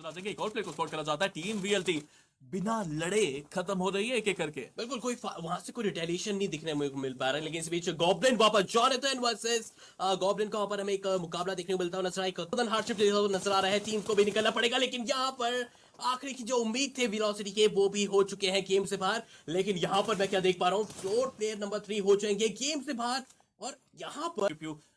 नजर आ जाएंगे। एक और प्लेयर को स्पॉट करा जाता है। टीम वीएलटी बिना लड़े खत्म हो रही है एक एक करके। बिल्कुल कोई वहां से कोई रिटेलिएशन नहीं दिखने को मिल पा रहा है, लेकिन इस बीच गॉब्लिन वहां पर जॉनथन वर्सेस गॉब्लिन का वहां पर हमें एक मुकाबला देखने को मिलता है नजर आएगा। हार्डशिप नजर आ रहा है, टीम को भी निकलना पड़ेगा, लेकिन यहाँ पर आखिरी की जो उम्मीद थे वेलोसिटी के वो भी हो चुके हैं गेम से बाहर। लेकिन यहाँ पर मैं क्या देख पा रहा हूँ, फ्लोर प्लेयर नंबर 3 हो जाएंगे गेम से बाहर, और यहाँ पर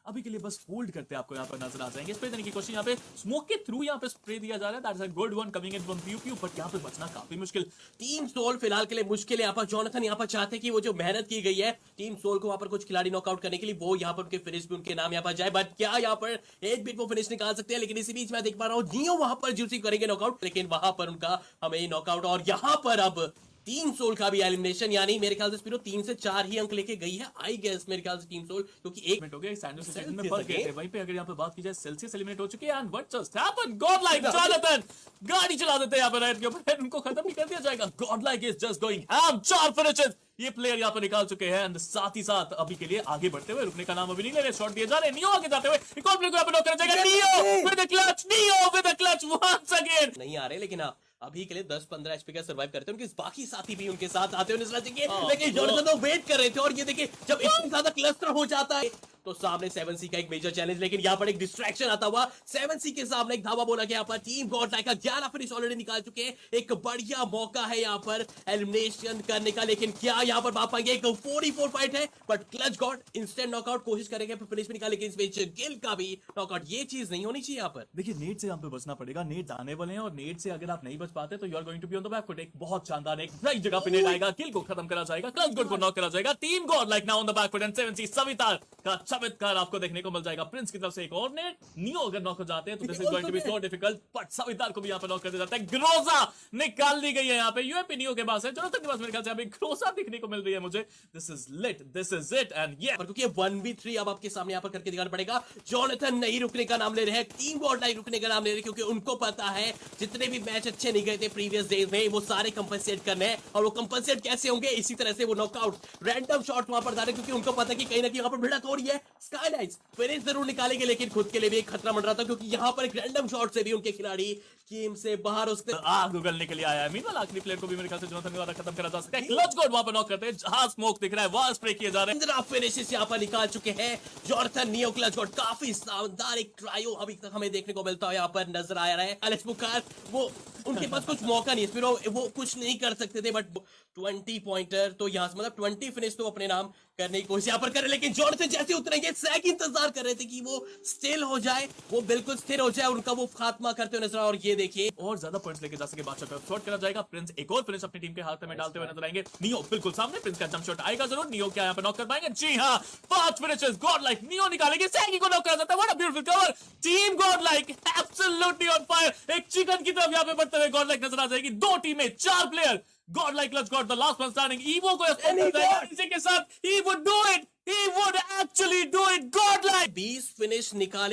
अभी के लिए बस होल्ड करते आपको यहाँ पर नजर आ जाएंगे। स्प्रे देने की कोशिश, यहाँ पे स्मोक के थ्रू यहाँ पे स्प्रे दिया जा रहा है। That is a good one coming in from PU, but यहाँ पे बचना काफी मुश्किल। टीम सोल फिलहाल के लिए मुश्किल है। यहाँ पर जॉनथन यहाँ पर चाहते हैं कि वो जो मेहनत की गई है टीम सोल को वहां पर कुछ खिलाड़ी नॉकआउट करने के लिए, वो यहाँ पर उनके फिनिश भी उनके नाम यहाँ पर जाए, बट क्या यहाँ पर एक बिट वो फिनिश निकाल सकते हैं। लेकिन इसी बीच मैं देख पा रहा हूँ नियो वहां पर जूसी करेंगे नॉकआउट, लेकिन वहां पर उनका हमें नॉकआउट, और यहाँ पर अब टीम सोल का भी एलिमिनेशन, यानी मेरे ख्याल से स्पिरो 3 से 4 ही अंक लेके गई है आई गेस मेरे ख्याल से टीम सोल, क्योंकि एक मिनट हो गया सैंडविच सिचुएशन में फंस गए थे। वहीं पे अगर यहाँ पे बात की जाए, सेल्सियस एलिमिनेट हो चुके हैं and what just happened, God like Jonathan गाड़ी चला देते हैं यहाँ पे राइट के ऊपर, उनको खत्म नहीं कर दिया जाएगा। God like is just going ham, 4 finishes ये प्लेयर यहाँ पे निकाल चुके हैं एंड साथ ही साथ अभी के लिए आगे बढ़ते हुए रुकने का नाम अभी नहीं ले रहे। शॉट दिए जा रहे हैं, नियो आगे जाते हुए एक और प्लेयर को यहाँ पे नॉक कर जाएगा। Neo with the clutch, Neo with the clutch once again. नहीं आ रहे, लेकिन अभी के लिए 10-15 एचपी का सर्वाइव करते हैं, उनके बाकी साथी भी उनके साथ आते हुए नजर आ जाएंगे, लेकिन जॉनथन तो वेट कर रहे थे। और ये देखिए जब इतनी ज्यादा क्लस्टर हो जाता है तो सामने 7C का एक मेजर चैलेंज, लेकिन यहाँ पर एक डिस्ट्रैक्शन आता हुआ 7C के सामने एक धावा बोला गया। यहाँ पर टीम गॉड लाइक का 11 फिनिश ऑलरेडी निकाल चुके हैं, एक बढ़िया मौका है यहाँ पर एलिमिनेशन करने का, लेकिन क्या यहाँ पर पा पाएंगे? एक 4-4 फाइट है, but clutch God instant knockout कोशिश करेंगे फिनिश भी निकाले, लेकिन इस बीच गिल का भी नॉकआउट, ये चीज नहीं होनी चाहिए यहाँ पर। देखिए नेट से यहाँ पे बचना पड़ेगा, नेट आने वाले हैं और नेट से अगर आप नहीं बच पाते तो you are going to be on the back foot. एक बहुत शानदार एक राइट जगह पे नेट आएगा, किल को खत्म करा जाएगा, क्लच गॉड को नॉक करा जाएगा। Team God like now on the back foot and 7C सवितार का चमत्कार आपको देखने को मिल जाएगा। प्रिंस की तरफ से एक और नेट, नियो अगर नॉक हो जाते हैं तो this is going to be so difficult, but Savitar को भी यहाँ पे नॉक कर दिया जाता है। ग्रोजा निकाल दी गई है यहाँ पे, यूएपी नियो के पास है, जॉनथन के पास मेरे ख्याल से अभी ग्रोजा दिखने को मिल रही है मुझे। This is lit, this is it and ये क्योंकि 1v3 अब आपके सामने यहाँ पर करके दिखाना पड़ेगा। जॉनथन नहीं रुकने का नाम ले रहे हैं, टीम गॉड लाइक रुकने का नाम ले रहे हैं, क्योंकि उनको पता है जितने भी मैच अच्छे नहीं गए थे प्रीवियस डेज में वो सारे कंपनसेट करने हैं, और वो कंपनसेट कैसे होंगे? इसी तरह से वो नॉकआउट रैंडम शॉट वहां पर डाले, क्योंकि उनको पता है कि कहीं ना कहीं वहां पर भिड़ंत हो रही है। स्काईलाइट्स फिनिश जरूर निकालेंगे, लेकिन खुद के लिए भी एक खतरा बन रहा था, क्योंकि यहाँ पर एक रैंडम शॉट से भी उनके खिलाड़ी गेम से बाहर उसके आग उगलने के लिए आया है। मीनवाइल आखिरी प्लेयर को भी मेरे ख्याल से जॉनथन के द्वारा खत्म करा जा सकता है। क्लच गॉड वहां पर नॉक करते हैं, जहां स्मोक दिख रहा है वहां स्प्रे किए जा रहे हैं। 15 फिनिशेस यहाँ पर निकाल चुके हैं जॉनथन, नियो, क्लच गॉड। काफी शानदार एक ट्रायो अभी तक हमें देखने को मिलता है, यहाँ पर नजर आ रहा है। एलेक्स बुकार वो उनके पास कुछ मौका नहीं है, फिर वो कुछ नहीं कर सकते थे, बट 20 पॉइंटर तो यहाँ से मतलब 20 फिनिश तो अपने नाम करने की कोशिश यहाँ पर कर रहे, लेकिन जॉनथन जैसे उतरेंगे सैक इंतजार कर रहे थे कि वो स्टिल हो जाए, वो बिल्कुल स्थिर हो जाए, उनका वो खात्मा करते हुए नजर आ। और ये देखिए और ज्यादा पॉइंट्स लेके जा सके बादशाह पे शॉट करा जाएगा। प्रिंस एक और फिनिश अपनी टीम के हाथ में डालते हुए नजर आएंगे। नियो बिल्कुल सामने, प्रिंस का जंप शॉट आएगा जरूर। नियो क्या यहाँ पे नॉक कर पाएंगे? जी हां, 5 फिनिशेस गॉड लाइक नियो निकालेंगे, सैगी को नॉक करा जाता है। What a beautiful cover, team God like absolutely on fire. एक चिकन की तरफ यहाँ पे बढ़ते हुए गॉड लाइक नजर आ जाएगी। 2 टीमें 4 player, God like clutch God the last one standing. Evo को इसी के साथ he would do it, he would actually do it, god like 20 finish निकाले।